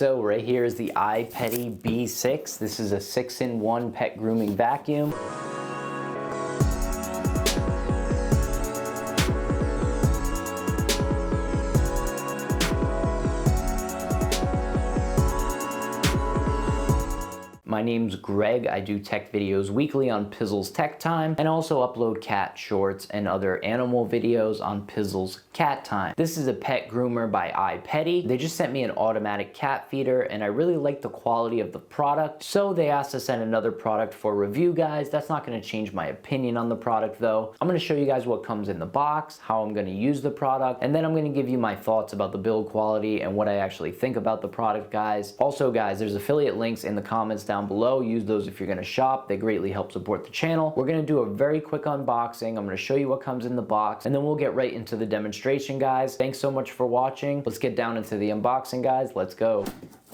So right here is the iPettie B6. This is a 6-in-1 pet grooming vacuum. My name's Greg. I do tech videos weekly on PizzlesTechTime and also upload cat shorts and other animal videos on PizzlesCatTime. This is a pet groomer by iPettie. They just sent me an automatic cat feeder and I really like the quality of the product, so they asked to send another product for review, guys. That's not going to change my opinion on the product though. I'm going to show you guys what comes in the box, how I'm going to use the product, and then I'm going to give you my thoughts about the build quality and what I actually think about the product, guys. Also, guys, there's affiliate links in the comments down below. Use those if you're going to shop. They greatly help support the channel. We're going to do a very quick unboxing. I'm going to show you what comes in the box and then we'll get right into the demonstration, guys. Thanks so much for watching. Let's get down into the unboxing, guys. Let's go.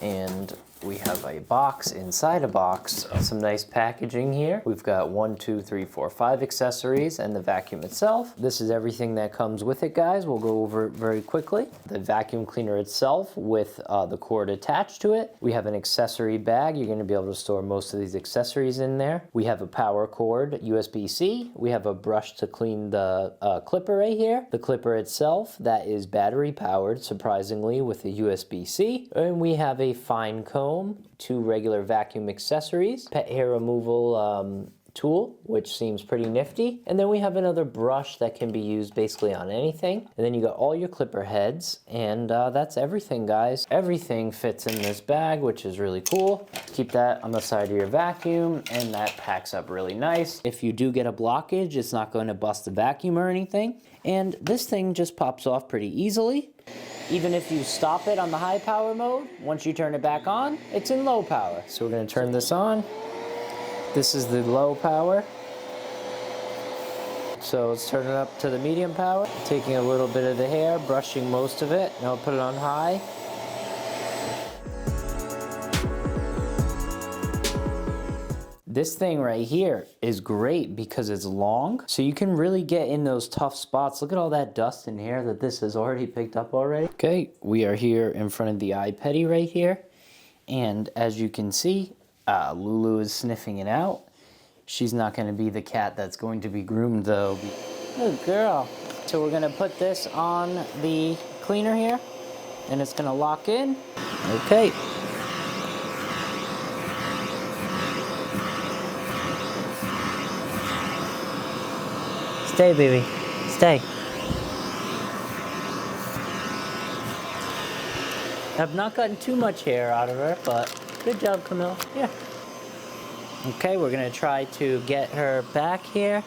And we have a box inside a box. Some nice packaging here. We've got 1, 2, 3, 4, 5 accessories and the vacuum itself. This is everything that comes with it, guys. We'll go over it very quickly. The vacuum cleaner itself with the cord attached to it. We have an accessory bag. You're going to be able to store most of these accessories in there. We have a power cord, USB-C. We have a brush to clean the clipper right here. The clipper itself, that is battery powered, surprisingly, with a USB-C. And we have a fine comb, 2 regular vacuum accessories, pet hair removal tool, which seems pretty nifty, and then we have another brush that can be used basically on anything, and then you got all your clipper heads, and that's everything, guys. Everything fits in this bag, which is really cool. Keep that on the side of your vacuum, and that packs up really nice. If you do get a blockage, it's not going to bust the vacuum or anything, and this thing just pops off pretty easily. Even if you stop it on the high power mode, once you turn it back on, it's in low power. So we're going to turn this on. This is the low power. So let's turn it up to the medium power. Taking a little bit of the hair, brushing most of it. Now I'll put it on high. This thing right here is great because it's long, so you can really get in those tough spots. Look at all that dust in here that this has already picked up already. Okay, we are here in front of the iPettie right here, and as you can see, Lulu is sniffing it out. She's not going to be the cat that's going to be groomed though. Good girl. So we're going to put this on the cleaner here, and it's going to lock in. Okay. Stay, baby. Stay. I've not gotten too much hair out of her, but good job, Camille. Yeah. Okay, we're gonna try to get her back here.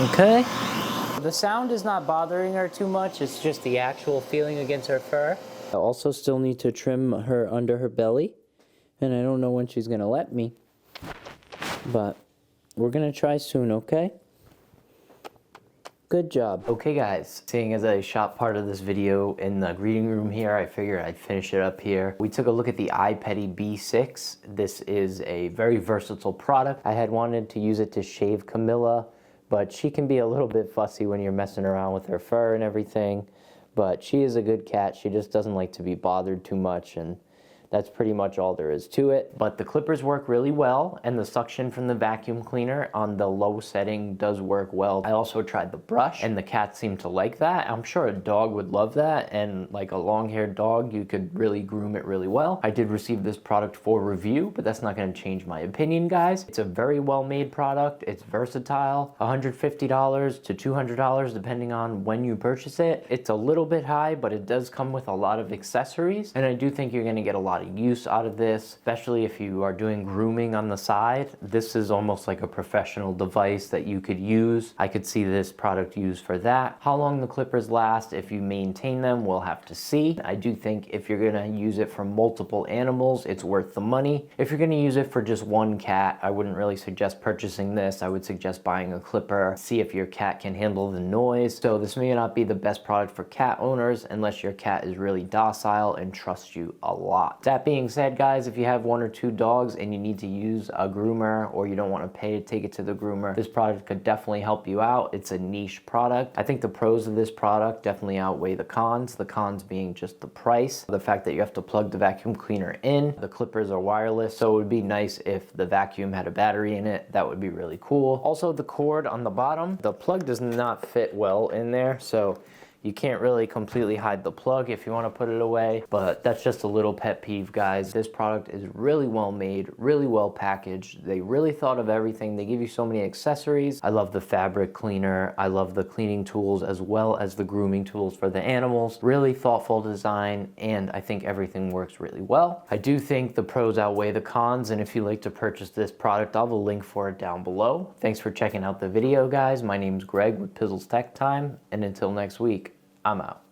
Okay. The sound is not bothering her too much. It's just the actual feeling against her fur. I also still need to trim her under her belly, and I don't know when she's gonna let me, but we're gonna try soon, okay? Good job. Okay, guys, seeing as I shot part of this video in the greeting room here, I figured I'd finish it up here. We took a look at the iPettie B6. This is a very versatile product. I had wanted to use it to shave Camilla, but she can be a little bit fussy when you're messing around with her fur and everything. But she is a good cat. She just doesn't like to be bothered too much, and that's pretty much all there is to it. But the clippers work really well, and the suction from the vacuum cleaner on the low setting does work well. I also tried the brush, and the cats seem to like that. I'm sure a dog would love that, and like a long-haired dog, you could really groom it really well. I did receive this product for review, but that's not going to change my opinion, guys. It's a very well-made product. It's versatile. $150 to $200 depending on when you purchase it. It's a little bit high, but it does come with a lot of accessories, and I do think you're going to get a lot of use out of this, especially if you are doing grooming on the side. This is almost like a professional device that you could use. I could see this product used for that. How long the clippers last, if you maintain them, we'll have to see. I do think if you're gonna use it for multiple animals, it's worth the money. If you're gonna use it for just one cat, I wouldn't really suggest purchasing this. I would suggest buying a clipper, see if your cat can handle the noise. So this may not be the best product for cat owners unless your cat is really docile and trusts you a lot. That being said, guys, if you have 1 or 2 dogs and you need to use a groomer or you don't want to pay to take it to the groomer, this product could definitely help you out. It's a niche product. I think the pros of this product definitely outweigh the cons. The cons being just the price, the fact that you have to plug the vacuum cleaner in, the clippers are wireless, so it would be nice if the vacuum had a battery in it. That would be really cool. Also, the cord on the bottom, the plug does not fit well in there, so you can't really completely hide the plug if you want to put it away, but that's just a little pet peeve, guys. This product is really well made, really well packaged. They really thought of everything. They give you so many accessories. I love the fabric cleaner. I love the cleaning tools as well as the grooming tools for the animals. Really thoughtful design, and I think everything works really well. I do think the pros outweigh the cons, and if you'd like to purchase this product, I'll have a link for it down below. Thanks for checking out the video, guys. My name's Greg with PizzlesTechTime, and until next week, I'm out.